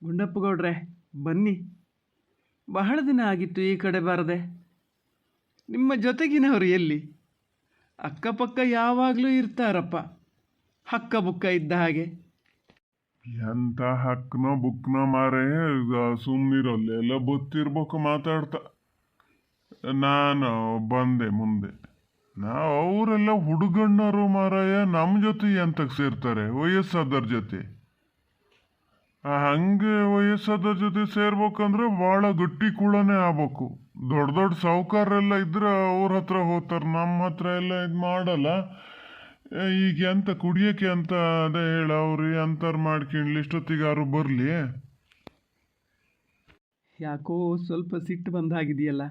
ಗುಂಡಪ್ಪ ಗೌಡ್ರೆ, ಬನ್ನಿ. ಬಹಳ ದಿನ ಆಗಿತ್ತು ಈ ಕಡೆ ಬರದೆ. ನಿಮ್ಮ ಜೊತೆಗಿನವರು ಎಲ್ಲಿ? ಅಕ್ಕಪಕ್ಕ ಯಾವಾಗಲೂ ಇರ್ತಾರಪ್ಪ, ಹಕ್ಕ ಬುಕ್ಕ ಇದ್ದ ಹಾಗೆ. ಎಂತ ಹಕ್ನೋ ಬುಕ್ನೋ ಮಾರೇ, ಸುಮ್ಮನಿರೋಲ್ಲ, ಎಲ್ಲ ಗೊತ್ತಿರ್ಬೇಕು ಮಾತಾಡ್ತಾ. ನಾನು ಬಂದೆ ಮುಂದೆ. ಅವರೆಲ್ಲ ಹುಡುಗಣ್ಣರು ಮಾರಾಯ, ನಮ್ಮ ಜೊತೆ ಎಂತಕ್ಕೆ ಸೇರ್ತಾರೆ? ವಯಸ್ಸಾದವ್ರ ಜೊತೆ. ಹಂಗೆ ವಯಸ್ಸಾದವ್ರ ಜೊತೆ ಸೇರ್ಬೇಕಂದ್ರೆ ಭಾಳ ಗಟ್ಟಿ ಕುಳನೇ ಆಗ್ಬೇಕು. ದೊಡ್ಡ ದೊಡ್ಡ ಸಾಹುಕಾರೆಲ್ಲ ಇದ್ರೆ ಅವ್ರ ಹತ್ರ ಹೋಗ್ತಾರೆ, ನಮ್ಮ ಹತ್ರ ಎಲ್ಲ ಇದು ಮಾಡಲ್ಲ. ಈಗ ಎಂತ ಕುಡಿಯೋಕೆ ಅಂತ ಅದೇ ಹೇಳ, ಅವ್ರು ಎಂತಾರು ಮಾಡ್ಕೊಂಡ್ಲಿ, ಇಷ್ಟೊತ್ತಿಗಾರು ಬರಲಿ. ಯಾಕೋ ಸ್ವಲ್ಪ ಸಿಟ್ಟು ಬಂದಾಗಿದೆಯಲ್ಲ.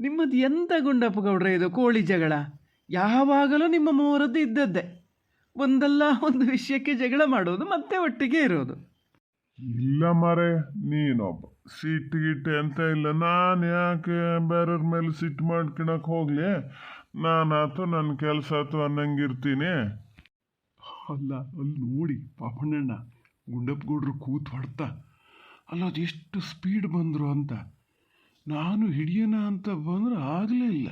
ನಿಮ್ಮದು ಎಂಥ ಗುಂಡಪ್ಪ ಗೌಡ್ರೆ ಇದು ಕೋಳಿ ಜಗಳ? ಯಾವಾಗಲೂ ನಿಮ್ಮ ಮೂವರದ್ದು ಇದ್ದದ್ದೇ. ಒಂದಲ್ಲ ಒಂದು ವಿಷಯಕ್ಕೆ ಜಗಳ ಮಾಡೋದು, ಮತ್ತೆ ಒಟ್ಟಿಗೆ ಇರೋದು. ಇಲ್ಲ ಮಾರೆ, ನೀನೊಬ್ಬ ಸಿಟ್ಟು ಗಿಟ್ಟು ಎಂತ ಇಲ್ಲ. ನಾನು ಯಾಕೆ ಬೇರೆಯವ್ರ ಮೇಲೆ ಸಿಟ್ಟು ಮಾಡ್ಕೊಳಕ್ ಹೋಗ್ಲಿ? ನಾನಾತು ನನ್ನ ಕೆಲಸ ಆತು ಅನ್ನಂಗಿರ್ತೀನಿ. ಅಲ್ಲ, ಅಲ್ಲಿ ನೋಡಿ ಪಾಪಣ್ಣಣ್ಣ ಗುಂಡಪ್ಪ ಗೌಡ್ರು ಕೂತ್ ಹೊಡ್ತಾ, ಅಲ್ಲ ಅದು ಎಷ್ಟು ಸ್ಪೀಡ್ ಬಂದರು ಅಂತ. ನಾನು ಹಿಡಿಯೋಣ ಅಂತ ಬಂದ್ರೆ ಆಗಲೇ ಇಲ್ಲ.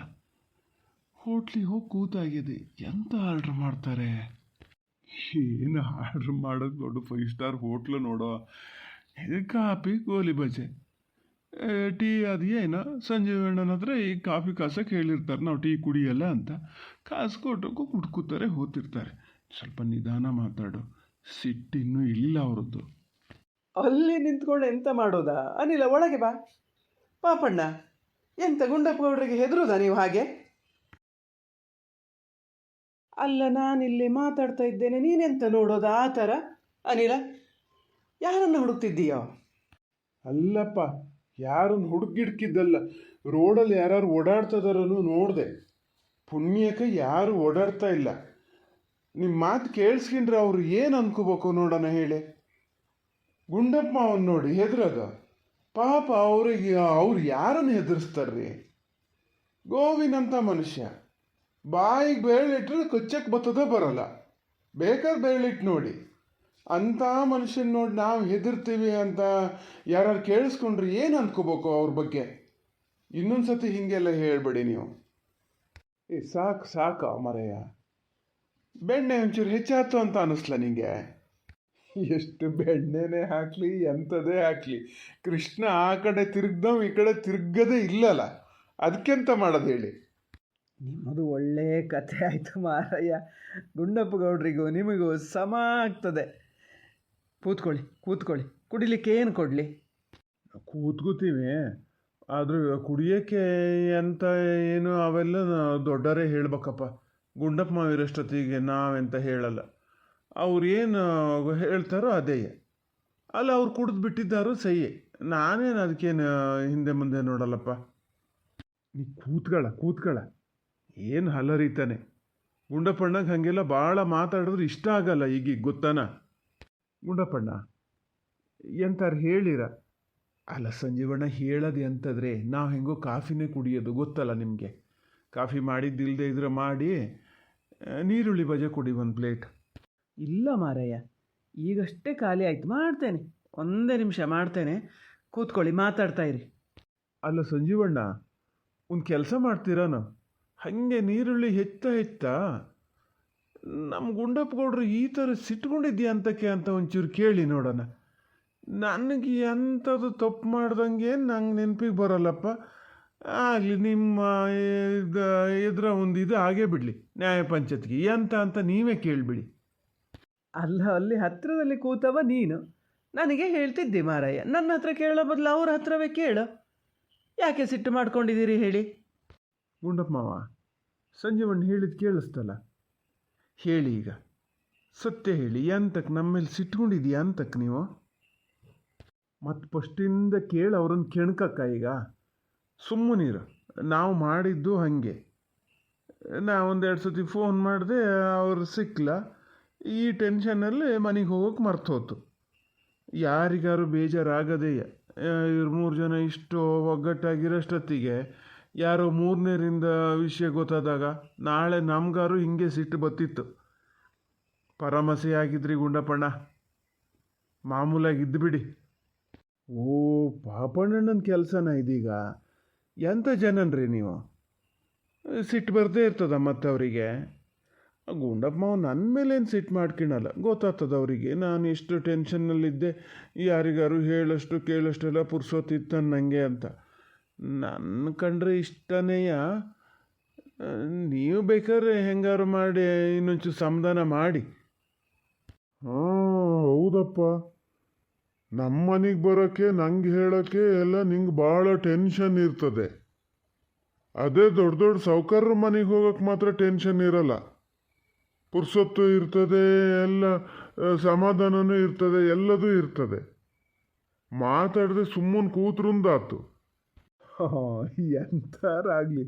ಹೋಟ್ಲಿಗೆ ಹೋಗಿ ಕೂತಾಗಿದೆ. ಎಂತ ಆರ್ಡ್ರ್ ಮಾಡ್ತಾರೆ? ಏನು ಆರ್ಡ್ರ್ ಮಾಡೋದು? ದೊಡ್ಡ 5 ಸ್ಟಾರ್ ಹೋಟ್ಲು ನೋಡೋ. ಕಾಫಿ, ಗೋಲಿ ಬಜೆ, ಟೀ, ಅದು ಏನೋ ಸಂಜೀವಣ್ಣನ ಹತ್ರ ಈ ಕಾಫಿ ಕಾಸಕ್ಕೆ ಹೇಳಿರ್ತಾರೆ, ನಾವು ಟೀ ಕುಡಿಯಲ್ಲ ಅಂತ. ಕಾಸು ಕೊಟ್ಟಕ್ಕೂ ಕುಡ್ಕೂತಾರೆ, ಹೋಗ್ತಿರ್ತಾರೆ. ಸ್ವಲ್ಪ ನಿಧಾನ ಮಾತಾಡು, ಸಿಟ್ಟಿನ್ನೂ ಇಲ್ಲ ಅವರದ್ದು. ಅಲ್ಲಿ ನಿಂತ್ಕೊಂಡು ಎಂತ ಮಾಡೋದಾ? ಅನಿಲ, ಒಳಗೆ ಬಾ. ಪಾಪಣ್ಣ, ಎಂತ ಗುಂಡಪ್ಪ ಗೌಡ್ರಿಗೆ ಹೆದರೋದಾ ನೀವು ಹಾಗೆ? ಅಲ್ಲ, ನಾನಿಲ್ಲಿ ಮಾತಾಡ್ತಾ ಇದ್ದೇನೆ, ನೀನೆಂತ ನೋಡೋದಾ ಆ ಥರ? ಅನಿಲ, ಯಾರನ್ನು ಹುಡುಕ್ತಿದ್ದೀಯೋ? ಅಲ್ಲಪ್ಪ, ಯಾರನ್ನು ಹುಡುಗಿಡ್ಕಿದ್ದಲ್ಲ, ರೋಡಲ್ಲಿ ಯಾರು ಓಡಾಡ್ತದಾರನು ನೋಡಿದೆ. ಪುಣ್ಯಕ್ಕೆ ಯಾರು ಓಡಾಡ್ತಾ ಇಲ್ಲ. ನಿಮ್ಮ ಮಾತು ಕೇಳಿಸ್ಕೊಂಡ್ರೆ ಅವ್ರು ಏನು ಅನ್ಕೋಬೇಕು ನೋಡೋಣ ಹೇಳಿ. ಗುಂಡಪ್ಪ ಅವನು ನೋಡಿ ಹೆದರದ. ಪಾಪ ಅವ್ರು ಯಾರನ್ನು ಹೆದರ್ಸ್ತಾರ್ರಿ? ಗೋವಿನಂಥ ಮನುಷ್ಯ ಬಾಯಿಗೆ ಬೇಳಿಟ್ರೆ ಕೊಚ್ಚಕ್ಕೆ ಬರ್ತದೆ ಬರಲ್ಲ. ಬೇಕಾದ್ರೆ ಬೇಳಿಟ್ಟು ನೋಡಿ. ಅಂಥ ಮನುಷ್ಯನ ನೋಡಿ ನಾವು ಹೆದರ್ತೀವಿ ಅಂತ ಯಾರು ಕೇಳಿಸ್ಕೊಂಡ್ರೆ ಏನು ಅನ್ಕೋಬೇಕು ಅವ್ರ ಬಗ್ಗೆ? ಇನ್ನೊಂದು ಸತಿ ಹೀಗೆಲ್ಲ ಹೇಳಬೇಡಿ ನೀವು. ಸಾಕು ಮರೆಯ. ಬೆಣ್ಣೆ ಒಂಚೂರು ಹೆಚ್ಚಾಯ್ತು ಅಂತ ಅನ್ನಿಸ್ಲ ನಿಂಗೆ? ಎಷ್ಟು ಬೆಣ್ಣೆನೇ ಹಾಕಲಿ, ಎಂಥದೇ ಹಾಕಲಿ, ಕೃಷ್ಣ ಆ ಕಡೆ ತಿರುಗ್ದವ್ ಈ ಕಡೆ ತಿರುಗದೇ ಇಲ್ಲಲ್ಲ. ಅದಕ್ಕೆಂತ ಮಾಡೋದು ಹೇಳಿ? ನಿಮ್ಮದು ಒಳ್ಳೆಯ ಕಥೆ ಆಯಿತು ಮಾರಯ್ಯ. ಗುಂಡಪ್ಪ ಗೌಡ್ರಿಗೂ ನಿಮಗೂ ಸಮ ಆಗ್ತದೆ. ಕೂತ್ಕೊಳ್ಳಿ. ಕುಡಿಲಿಕ್ಕೆ ಏನು ಕೊಡಲಿ? ಕೂತ್ಕೋತೀವಿ, ಆದರೂ ಕುಡಿಯೋಕ್ಕೆ ಅಂತ ಏನು ಅವೆಲ್ಲ ದೊಡ್ಡರೇ ಹೇಳ್ಬೇಕಪ್ಪ. ಗುಂಡಪ್ಪ ಮಾವಿರಷ್ಟೊತ್ತಿಗೆ ನಾವೆಂತ ಹೇಳಲ್ಲ. ಅವ್ರು ಏನು ಹೇಳ್ತಾರೋ ಅದೇ. ಅಲ್ಲ, ಅವ್ರು ಕುಡಿದು ಬಿಟ್ಟಿದ್ದಾರೋ ಸಹಿ. ನಾನೇನು ಅದಕ್ಕೇನು ಹಿಂದೆ ಮುಂದೆ ನೋಡಲ್ಲಪ್ಪ. ನೀ ಕೂತ್ಗಳ ಏನು ಹಲರಿತಾನೆ. ಗುಂಡಪ್ಪಣ್ಣಗೆ ಹಾಗೆಲ್ಲ ಭಾಳ ಮಾತಾಡಿದ್ರೆ ಇಷ್ಟ ಆಗಲ್ಲ. ಈಗ ಗೊತ್ತಾನ ಗುಂಡಪ್ಪಣ್ಣ? ಎಂತಾರು ಹೇಳಿರ? ಅಲ್ಲ ಸಂಜೀವಣ್ಣ, ಹೇಳೋದು ಎಂತಂದರೆ ನಾವು ಹೆಂಗೋ ಕಾಫಿನೇ ಕುಡಿಯೋದು ಗೊತ್ತಲ್ಲ ನಿಮಗೆ. ಕಾಫಿ ಮಾಡಿದ್ದಿಲ್ಲದೆ ಇದ್ರೆ ಮಾಡಿ ನೀರುಳ್ಳಿ ಬಜೆ ಕೊಡಿ 1 ಪ್ಲೇಟ್. ಇಲ್ಲ ಮಾರಯ್ಯ, ಈಗಷ್ಟೇ ಖಾಲಿ ಆಯಿತು. ಮಾಡ್ತೇನೆ, ಒಂದೇ ನಿಮಿಷ ಮಾಡ್ತೇನೆ. ಕೂತ್ಕೊಳ್ಳಿ, ಮಾತಾಡ್ತಾ ಇರಿ. ಅಲ್ಲ ಸಂಜೀವಣ್ಣ, ಒಂದು ಕೆಲಸ ಮಾಡ್ತೀರಾನ? ಹಾಗೆ ನೀರುಳ್ಳಿ ಹೆಚ್ಚಾ ನಮ್ಮ ಗುಂಡಪ್ಪ ಗೌಡ್ರು ಈ ಥರ ಸಿಟ್ಕೊಂಡಿದ್ಯಾ ಅಂತಕ್ಕೆ ಅಂತ ಒಂಚೂರು ಕೇಳಿ ನೋಡೋಣ. ನನಗೆ ಎಂಥದ್ದು ತಪ್ಪು ಮಾಡ್ದಂಗೆ ನಂಗೆ ನೆನಪಿಗೆ ಬರೋಲ್ಲಪ್ಪ. ಆಗಲಿ, ನಿಮ್ಮ ಎದುರ ಒಂದು ಇದು ಆಗೇ ಬಿಡಲಿ ನ್ಯಾಯ ಪಂಚಾಯತ್ಗೆ ಎಂತ ಅಂತ ನೀವೇ ಕೇಳಿಬಿಡಿ. ಅಲ್ಲ, ಅಲ್ಲಿ ಹತ್ತಿರದಲ್ಲಿ ಕೂತವ ನೀನು. ನನಗೆ ಹೇಳ್ತಿದ್ದೆ ಮಾರಯ್ಯ, ನನ್ನ ಹತ್ರ ಕೇಳೋ ಬದಲು ಅವ್ರ ಹತ್ರವೇ ಕೇಳು. ಯಾಕೆ ಸಿಟ್ಟು ಮಾಡ್ಕೊಂಡಿದ್ದೀರಿ ಹೇಳಿ? ಗುಂಡಪ್ಪ ಮಾವ, ಸಂಜೀವಣ್ಣ ಹೇಳಿದ್ದು ಕೇಳಿಸ್ತಲ್ಲ. ಹೇಳಿ ಈಗ, ಸತ್ಯ ಹೇಳಿ, ಎಂತಕ್ಕೆ ನಮ್ಮ ಮೇಲೆ ಸಿಟ್ಕೊಂಡಿದ್ಯಾ ಅಂತಕ್ಕೆ ನೀವು? ಮತ್ತು ಫಸ್ಟಿಂದ ಕೇಳಿ ಅವ್ರನ್ನ ಕೆಣ್ಕಕ್ಕ. ಈಗ ಸುಮ್ಮನಿರು. ನಾವು ಮಾಡಿದ್ದು ಹಾಗೆ. ನಾ 1-2 ಸತಿ ಫೋನ್ ಮಾಡಿದೆ, ಅವ್ರು ಸಿಕ್ಕಲ್ಲ. ಈ ಟೆನ್ಷನ್ನಲ್ಲಿ ಮನೆಗೆ ಹೋಗೋಕೆ ಮರ್ತೋತು. ಯಾರಿಗಾರು ಬೇಜಾರಾಗದೇ. ಇವ್ರು 3 ಜನ ಇಷ್ಟು ಒಗ್ಗಟ್ಟಾಗಿರೋಷ್ಟೊತ್ತಿಗೆ ಯಾರೋ 3ನೇರಿಂದ ವಿಷಯ ಗೊತ್ತಾದಾಗ ನಾಳೆ ನಮ್ಗಾರು ಹಿಂಗೆ ಸಿಟ್ಟು ಬತ್ತಿತ್ತು. ಪರಮಸೆ ಆಗಿದ್ರಿ ಗುಂಡಪ್ಪಣ್ಣ, ಮಾಮೂಲಾಗಿ ಇದ್ದುಬಿಡಿ. ಓ, ಪಾಪಣ್ಣನ ಕೆಲಸನ ಇದೀಗ? ಎಂಥ ಜನನ್ರಿ ನೀವು? ಸಿಟ್ಟು ಬರದೇ ಇರ್ತದ ಮತ್ತೆ ಅವರಿಗೆ? ಗುಂಡಪ್ಪ ಮಾವ ನನ್ನ ಮೇಲೇನು ಸಿಟ್ಟು ಮಾಡ್ಕೊಳಲ್ಲ, ಗೊತ್ತಾಗ್ತದ ಅವರಿಗೆ ನಾನು ಎಷ್ಟು ಟೆನ್ಷನ್ನಲ್ಲಿದ್ದೆ, ಯಾರಿಗಾರು ಹೇಳಷ್ಟು ಕೇಳಷ್ಟೆಲ್ಲ ಪುರ್ಸೋತಿತ್ತು ನನಗೆ ಅಂತ. ನನ್ನ ಕಂಡ್ರೆ ಇಷ್ಟನೇಯ. ನೀವು ಬೇಕಾದ್ರೆ ಹೆಂಗಾರು ಮಾಡಿ ಇನ್ನೊಂಚೂರು ಸಮಾಧಾನ ಮಾಡಿ. ಹಾಂ ಹೌದಪ್ಪ, ನಮ್ಮ ಮನೆಗೆ ಬರೋಕ್ಕೆ ನಂಗೆ ಹೇಳೋಕ್ಕೆ ಎಲ್ಲ ನಿಂಗೆ ಭಾಳ ಟೆನ್ಷನ್ ಇರ್ತದೆ. ಅದೇ ದೊಡ್ಡ ದೊಡ್ಡ ಸಾವ್ಕಾರರ ಮನೆಗೆ ಹೋಗೋಕ್ಕೆ ಮಾತ್ರ ಟೆನ್ಷನ್ ಇರಲ್ಲ. ಪುರ್ಸೊತ್ತು ಇರ್ತದೆ, ಎಲ್ಲ ಸಮಾಧಾನನೂ ಇರ್ತದೆ, ಎಲ್ಲದೂ ಇರ್ತದೆ. ಮಾತಾಡದೆ ಸುಮ್ಮನೆ ಕೂತ್ರುಂದಾತು. ಎಂಥರಾಗಲಿ,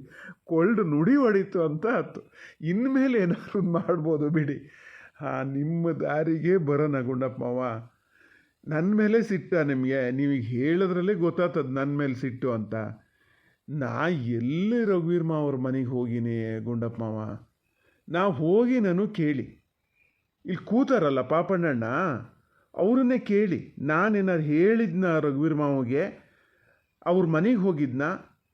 ಕೊಳ್ಳು ನುಡಿ ಹೊಡಿತು ಅಂತ ಆಯ್ತು. ಇನ್ಮೇಲೆ ಏನಾದ್ರು ಮಾಡ್ಬೋದು ಬಿಡಿ. ಹಾಂ, ನಿಮ್ಮ ದಾರಿಗೆ ಬರೋಣ ಗುಂಡಪ್ಪ ಮಾವ. ನನ್ನ ಮೇಲೆ ಸಿಟ್ಟ ನಿಮಗೆ? ನೀವೀಗ ಹೇಳಿದ್ರಲ್ಲೇ ಗೊತ್ತಾಗ್ತದೆ ನನ್ನ ಮೇಲೆ ಸಿಟ್ಟು ಅಂತ. ನಾ ಎಲ್ಲಿ ರಘುವೀರ್ ಮಾವ್ರ ಮನೆಗೆ ಹೋಗಿನಿ ಗುಂಡಪ್ಪ ಮಾವ? ನಾವು ಹೋಗಿ ನಾನು ಕೇಳಿ, ಇಲ್ಲಿ ಕೂತಾರಲ್ಲ ಪಾಪಣ್ಣಣ್ಣ, ಅವ್ರನ್ನೇ ಕೇಳಿ. ನಾನೇನಾರು ಹೇಳಿದ್ನ ರಘುವೀರ್ ಮಾವಗೆ? ಅವ್ರ ಮನೆಗೆ ಹೋಗಿದ್ನ?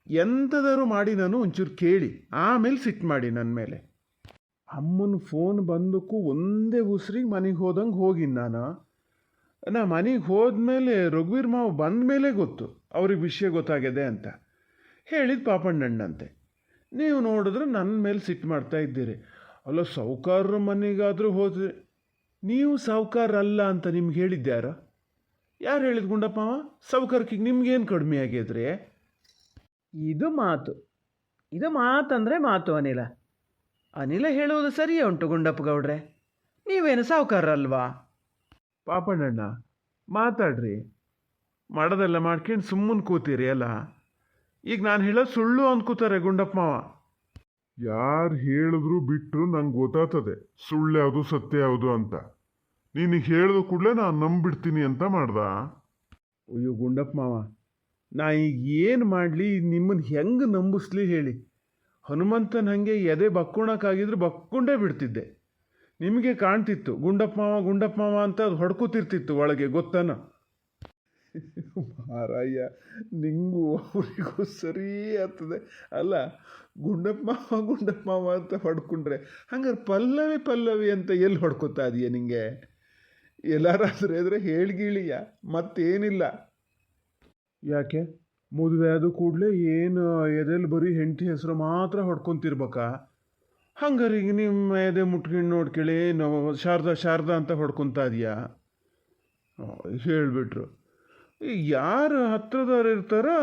ಎಂಥದಾರು ಮಾಡಿ ನಾನು ಒಂಚೂರು ಕೇಳಿ ಆಮೇಲೆ ಸಿಟ್ಟು ಮಾಡಿ ನನ್ನ ಮೇಲೆ. ಅಮ್ಮನ ಫೋನ್ ಬಂದಕ್ಕೂ ಒಂದೇ ಉಸ್ರಿಗೆ ಮನೆಗೆ ಹೋದಂಗೆ ಹೋಗಿನಿ ನಾನು. ನಾ ಮನೆಗೆ ಹೋದ್ಮೇಲೆ ರಘುವೀರ್ ಮಾವ ಬಂದ ಮೇಲೆ ಗೊತ್ತು ಅವ್ರಿಗೆ ವಿಷಯ ಗೊತ್ತಾಗಿದೆ ಅಂತ. ಹೇಳಿದ ಪಾಪಣ್ಣಣ್ಣಂತೆ. ನೀವು ನೋಡಿದ್ರೆ ನನ್ನ ಮೇಲೆ ಸಿಟ್ಟು ಮಾಡ್ತಾ ಇದ್ದೀರಿ. ಅಲ್ಲ, ಸಾವ್ಕಾರರ ಮನೆಗಾದರೂ ಹೋದರೆ ನೀವು ಸಾವ್ಕಾರಲ್ಲ ಅಂತ ನಿಮ್ಗೆ ಹೇಳಿದ್ಯಾರ? ಯಾರು ಹೇಳಿದ ಗುಂಡಪ್ಪ ಮಾವ? ಸಾವ್ಕಾರಕ್ಕಿಗೆ ನಿಮ್ಗೇನು ಕಡಿಮೆ ಆಗಿದ್ರಿ? ಇದು ಮಾತಂದರೆ ಮಾತು ಅನಿಲ. ಅನಿಲ ಹೇಳುವುದು ಸರಿಯೇ ಉಂಟು ಗುಂಡಪ್ಪ ಗೌಡ್ರೆ. ನೀವೇನು ಸಾವುಕಾರಲ್ವಾ? ಪಾಪಣ್ಣಣ್ಣ, ಮಾತಾಡ್ರಿ. ಮಾಡೋದೆಲ್ಲ ಮಾಡ್ಕೊಂಡು ಸುಮ್ಮನೆ ಕೂತೀರಿ ಅಲ್ಲ. ಈಗ ನಾನು ಹೇಳೋದು ಸುಳ್ಳು ಅಂದ್ಕೋತಾರೆ ಗುಂಡಪ್ಪ ಮಾವ. ಯಾರು ಹೇಳಿದ್ರು ಬಿಟ್ಟರು ನಂಗೆ ಗೊತ್ತಾಗ್ತದೆ ಸುಳ್ಳು ಯಾವುದು ಸತ್ಯ ಯಾವುದು ಅಂತ. ನೀನಿಗೆ ಹೇಳಿದ ಕೂಡಲೇ ನಾನು ನಂಬಿಡ್ತೀನಿ ಅಂತ ಮಾಡ್ದ. ಅಯ್ಯೋ ಗುಂಡಪ್ಪ ಮಾವ, ನಾ ಈಗ ಏನು ಮಾಡಲಿ, ನಿಮ್ಮನ್ನು ಹೆಂಗೆ ನಂಬಿಸ್ಲಿ ಹೇಳಿ? ಹನುಮಂತನ ಹಾಗೆ ಎದೆ ಬಕ್ಕೋಣಕ್ಕಾಗಿದ್ರೆ ಬಕ್ಕೊಂಡೇ ಬಿಡ್ತಿದ್ದೆ. ನಿಮಗೆ ಕಾಣ್ತಿತ್ತು ಗುಂಡಪ್ಪ ಮಾವ ಅಂತ ಅದು ಹೊಡ್ಕೋತಿರ್ತಿತ್ತು ಒಳಗೆ, ಗೊತ್ತಾನ? ಮಾರಾಯ, ನಿಂಗೂ ಅವರಿಗೂ ಸರಿ ಆಗ್ತದೆ ಅಲ್ಲ. ಗುಂಡಪ್ಪ ಮಾವ ಅಂತ ಹೊಡ್ಕೊಂಡ್ರೆ ಹಂಗಾರೆ ಪಲ್ಲವಿ ಅಂತ ಎಲ್ಲಿ ಹೊಡ್ಕೊತಾ ಇದೆಯಾ ನಿಂಗೆ? ಎಲ್ಲಾರಾದ್ರೆ ಆದರೆ ಹೇಳ್ಗಿಳಿಯ, ಮತ್ತೇನಿಲ್ಲ. ಯಾಕೆ ಮದುವೆ ಆದ ಕೂಡಲೇ ಏನು ಎದೆಲ್ಲಿ ಬರೀ ಹೆಂಡತಿ ಹೆಸರು ಮಾತ್ರ ಹೊಡ್ಕೊತಿರ್ಬೇಕಾ? ಹಂಗಾರೆ ಈಗ ನಿಮ್ಮ ಎದೆ ಮುಟ್ಕೊಂಡು ನೋಡ್ಕೊಳ್ಳಿ, ನಾವು ಶಾರದಾ ಅಂತ ಹೊಡ್ಕೊತಾ ಇದೆಯಾ? ಹೇಳಿಬಿಟ್ರು. ಯಾರು ಹತ್ರದವ್ರು ಇರ್ತಾರೋ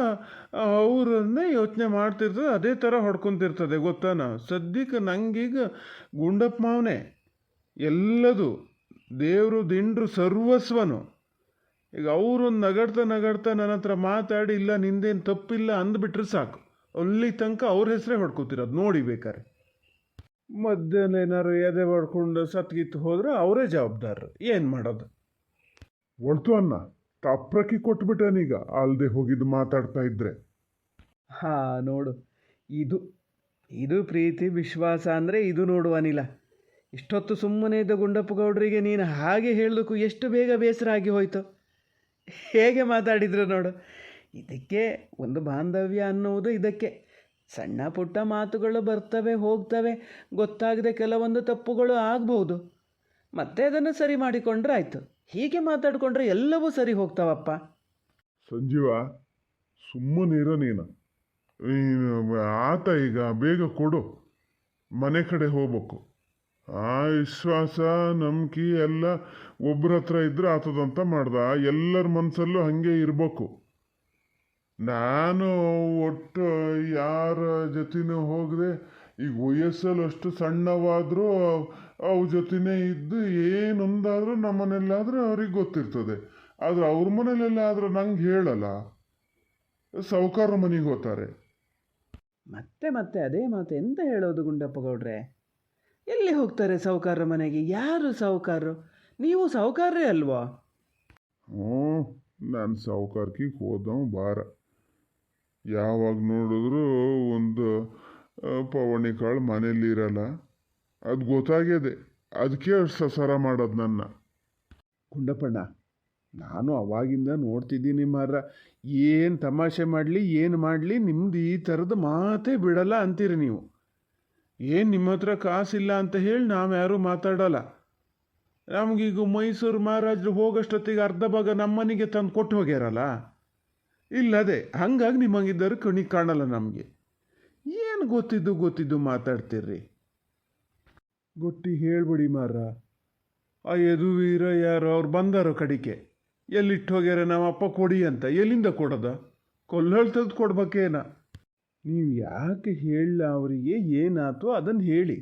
ಅವರನ್ನೇ ಯೋಚನೆ ಮಾಡ್ತಿರ್ತದೆ, ಅದೇ ಥರ ಹೊಡ್ಕೊತಿರ್ತದೆ, ಗೊತ್ತಾನ? ಸದ್ಯಕ್ಕೆ ನಂಗೀಗ ಗುಂಡಪ್ಪ ಮಾವನೇ ಎಲ್ಲದು, ದೇವರು ದಿಂಡ್ರು ಸರ್ವಸ್ವನು. ಈಗ ಅವರೊಂದು ನಗಡ್ತಾ ನನ್ನ ಹತ್ರ ಮಾತಾಡಿ ಇಲ್ಲ ನಿಂದೇನು ತಪ್ಪಿಲ್ಲ ಅಂದ್ಬಿಟ್ರೆ ಸಾಕು, ಅಲ್ಲಿ ತನಕ ಅವ್ರ ಹೆಸರೇ ಹೊಡ್ಕೊತಿರೋದು ನೋಡಿ. ಬೇಕಾರೆ ಮಧ್ಯಾಹ್ನ ಏನಾರು ಎದೆ ಹೊಡ್ಕೊಂಡು ಸತ್ಗಿತ್ತು ಹೋದ್ರೆ ಅವರೇ ಜವಾಬ್ದಾರರು. ಏನು ಮಾಡೋದು? ಒಳ್ತು ಅನ್ನ ತಪ್ರಕ್ಕಿ ಕೊಟ್ಬಿಟ್ಟನೀಗ ಅಲ್ದೆ ಹೋಗಿದ್ದು ಮಾತಾಡ್ತಾ ಇದ್ರೆ. ಹಾಂ, ನೋಡು, ಇದು ಪ್ರೀತಿ ವಿಶ್ವಾಸ ಅಂದರೆ ಇದು ನೋಡು ಅನಿಲ. ಇಷ್ಟೊತ್ತು ಸುಮ್ಮನೆ ಇದ್ದ ಗುಂಡಪ್ಪ ಗೌಡ್ರಿಗೆ ನೀನು ಹಾಗೆ ಹೇಳೋದಕ್ಕೂ ಎಷ್ಟು ಬೇಗ ಬೇಸರ ಆಗಿ ಹೋಯ್ತು. ಹೇಗೆ ಮಾತಾಡಿದ್ರು ನೋಡು. ಇದಕ್ಕೆ ಒಂದು ಬಾಂಧವ್ಯ ಅನ್ನುವುದು ಇದಕ್ಕೆ. ಸಣ್ಣ ಪುಟ್ಟ ಮಾತುಗಳು ಬರ್ತವೆ ಹೋಗ್ತವೆ, ಗೊತ್ತಾಗದೆ ಕೆಲವೊಂದು ತಪ್ಪುಗಳು ಆಗ್ಬೋದು, ಮತ್ತೆ ಅದನ್ನು ಸರಿ ಮಾಡಿಕೊಂಡ್ರೆ ಆಯಿತು. ಹೀಗೆ ಮಾತಾಡಿಕೊಂಡ್ರೆ ಎಲ್ಲವೂ ಸರಿ ಹೋಗ್ತಾವಪ್ಪ. ಸಂಜೀವ, ಸುಮ್ಮನಿರೋ ನೀನು. ಆತ ಈಗ ಬೇಗ ಕೊಡು, ಮನೆ ಕಡೆ ಹೋಗ್ಬೇಕು. ಆ ವಿಶ್ವಾಸ ನಂಬಿಕೆ ಎಲ್ಲ ಒಬ್ಬರ ಹತ್ರ ಇದ್ರೆ ಆತದಂತ ಮಾಡ್ದ. ಎಲ್ಲರ ಮನಸ್ಸಲ್ಲೂ ಹಾಗೆ ಇರಬೇಕು. ನಾನು ಒಟ್ಟು ಯಾರ ಜೊತೆನೂ ಹೋಗದೆ, ಈಗ ವಯಸ್ಸಲ್ಲಿ ಅಷ್ಟು ಸಣ್ಣವಾದರೂ ಅವ್ರ ಜೊತೆನೇ ಇದ್ದು ಏನೊಂದಾದರೂ ನಮ್ಮನೆಲ್ಲಾದರೂ ಅವ್ರಿಗೆ ಗೊತ್ತಿರ್ತದೆ. ಆದರೆ ಅವ್ರ ಮನೇಲೆಲ್ಲಾದರೂ ನಂಗೆ ಹೇಳಲ್ಲ, ಸಾವ್ಕಾರ ಮನೆಗೆ ಹೋಗ್ತಾರೆ. ಮತ್ತೆ ಅದೇ ಮಾತು ಎಂತ ಹೇಳೋದು ಗುಂಡಪ್ಪ ಗೌಡ್ರೆ? ಎಲ್ಲಿ ಹೋಗ್ತಾರೆ ಸಾವುಕಾರರ ಮನೆಗೆ? ಯಾರು ಸಾವುಕಾರರು? ನೀವು ಸಾವುಕಾರರೇ ಅಲ್ವಾ? ನಾನು ಸಾವುಕಾರ್ಕಿಗೆ ಹೋದವ ಬಾರ. ಯಾವಾಗ ನೋಡಿದ್ರು ಒಂದು ಪವಣಿ ಕಾಳು ಮನೇಲಿ ಇರಲ್ಲ. ಅದು ಗೊತ್ತಾಗ್ಯದೆ, ಅದಕ್ಕೆ ಅಷ್ಟು ಸಸಾರ ಮಾಡೋದು ನನ್ನ. ಗುಂಡಪ್ಪಣ್ಣ, ನಾನು ಅವಾಗಿಂದ ನೋಡ್ತಿದ್ದೀನಿ ಮಾರ. ಏನು ತಮಾಷೆ ಮಾಡಲಿ ಏನು ಮಾಡಲಿ ನಿಮ್ದು ಈ ಥರದ ಮಾತೇ ಬಿಡಲ್ಲ ಅಂತೀರಿ ನೀವು. ಏನು ನಿಮ್ಮ ಹತ್ರ ಕಾಸಿಲ್ಲ ಅಂತ ಹೇಳಿ ನಾವು ಯಾರೂ ಮಾತಾಡೋಲ್ಲ. ನಮಗೀಗ ಮೈಸೂರು ಮಹಾರಾಜರು ಹೋಗೋಷ್ಟೊತ್ತಿಗೆ ಅರ್ಧ ಭಾಗ ನಮ್ಮನೆಗೆ ತಂದು ಕೊಟ್ಟು ಹೋಗ್ಯಾರಲ್ಲ. ಇಲ್ಲದೆ ಹಂಗಾಗಿ ನಿಮಗಿದ್ದರು ಕಣಿ ಕಾಣಲ್ಲ ನಮಗೆ. ಏನು ಗೊತ್ತಿದ್ದು ಮಾತಾಡ್ತೀರ್ರಿ. ಗೊತ್ತಿ ಹೇಳ್ಬಿಡಿ ಮಾರ. ಆ ಯದುವೀರ ಯಾರೋ ಅವ್ರು ಬಂದಾರೋ ಕಡಿಕೆ, ಎಲ್ಲಿಟ್ಟು ಹೋಗ್ಯಾರ ನಮ್ಮಪ್ಪ ಕೊಡಿ ಅಂತ. ಎಲ್ಲಿಂದ ಕೊಡೋದ? ಕೊಲ್ಲಳು ತೆಗೆದು ಕೊಡ್ಬೇಕೇನ? ನೀವು ಯಾಕೆ ಹೇಳಲ್ಲ ಅವರಿಗೆ? ಏನಾಯ್ತು ಅದನ್ನು ಹೇಳಿ.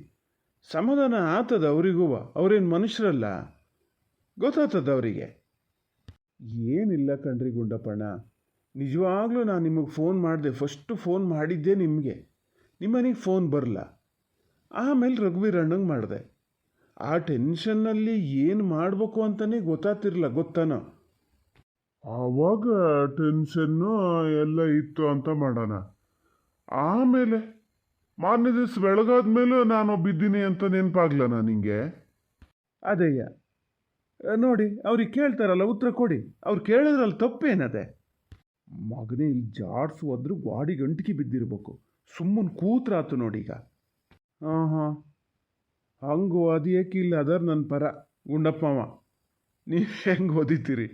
ಸಮಾಧಾನ ಆತದ ಅವರಿಗೂ. ಅವ್ರೇನು ಮನುಷ್ಯರಲ್ಲ, ಗೊತ್ತಾಗ್ತದ ಅವರಿಗೆ. ಏನಿಲ್ಲ ಕಣ್ರಿ ಗುಂಡಪ್ಪಣ್ಣ, ನಿಜವಾಗ್ಲೂ ನಾನು ನಿಮಗೆ ಫೋನ್ ಮಾಡಿದೆ. ಫಸ್ಟು ಫೋನ್ ಮಾಡಿದ್ದೆ ನಿಮಗೆ. ನಿಮ್ಮನೆಗೆ ಫೋನ್ ಬರಲ್ಲ. ಆಮೇಲೆ ರಘುವೀರಣ್ಣಂಗೆ ಮಾಡಿದೆ. ಆ ಟೆನ್ಷನ್ನಲ್ಲಿ ಏನು ಮಾಡಬೇಕು ಅಂತಲೇ ಗೊತ್ತಾಗ್ತಿರಲಿಲ್ಲ, ಗೊತ್ತಾನೋ. ಆವಾಗ ಟೆನ್ಷನ್ನು ಎಲ್ಲ ಇತ್ತು ಅಂತ ಮಾಡೋಣ. ಆಮೇಲೆ ಮಾರನೇ ದಿವಸ ಬೆಳಗಾದ ಮೇಲೆ ನಾನು ಬಿದ್ದೀನಿ ಅಂತ ನೆನಪಾಗ್ಲನ ನಿಂಗೆ? ಅದೇಯ್ಯ, ನೋಡಿ ಅವ್ರಿಗೆ ಕೇಳ್ತಾರಲ್ಲ, ಉತ್ತರ ಕೊಡಿ. ಅವ್ರು ಕೇಳಿದ್ರಲ್ಲಿ ತಪ್ಪೇನದೆ? ಮಗನೇ, ಇಲ್ಲಿ ಜಾಡ್ಸು ಹೋದ್ರು ಗಾಡಿ ಗಂಟಿಗೆ ಬಿದ್ದಿರ್ಬೇಕು. ಸುಮ್ಮನೆ ಕೂತ್ರಾತು ನೋಡೀಗ. ಹಾಂ ಹಂಗೆ ಓದಿಯಕ್ಕಿಲ್ಲ ಅದರ ನನ್ನ ಪರ ಗುಂಡಪ್ಪಮ್ಮ. ನೀವು ಹೆಂಗೆ ಓದಿತೀರಿ?